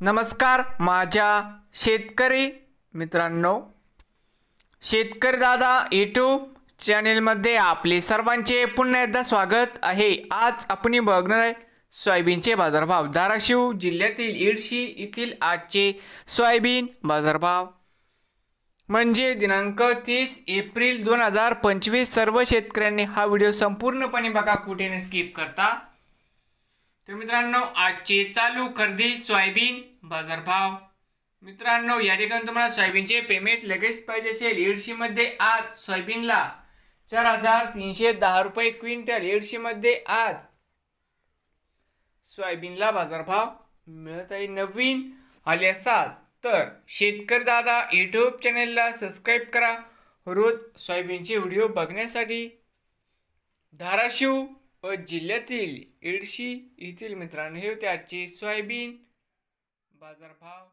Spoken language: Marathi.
नमस्कार माझ्या शेतकरी मित्रांनो, शेतकरी दादा यूट्यूब चॅनेलमध्ये आपले सर्वांचे पुन्हा एकदा स्वागत आहे। आज आपण बघणार आहे सोयाबीनचे बाजारभाव। धाराशिव जिल्ह्यातील येडशी येथील आजचे सोयाबीन बाजारभाव म्हणजे दिनांक 30 एप्रिल 2025। सर्व शेतकऱ्यांनी हा व्हिडिओ संपूर्णपणे बघा, कुठे न स्किप करता। तर मित्रांनो, आजचे चालू खरेदी सोयाबीन बाजारभाव। मित्रांनो, या ठिकाणी तुम्हाला सोयाबीनचे पेमेंट लगेच पाहिजे असेल, येडशी मध्ये आज सोयाबीनला 4310 रुपये क्विंटल। येडशी मध्ये आज सोयाबीनला बाजारभाव मिळत आहे। नवीन आले असाल तर शेतकरी दादा यूट्यूब चॅनेलला सबस्क्राइब करा रोज सोयाबीनचे व्हिडिओ बघण्यासाठी। धाराशिव व जिल्ह्यातील येडशी येथील मित्रांनो, हे होते आजचे सोयाबीन बाजारभाव।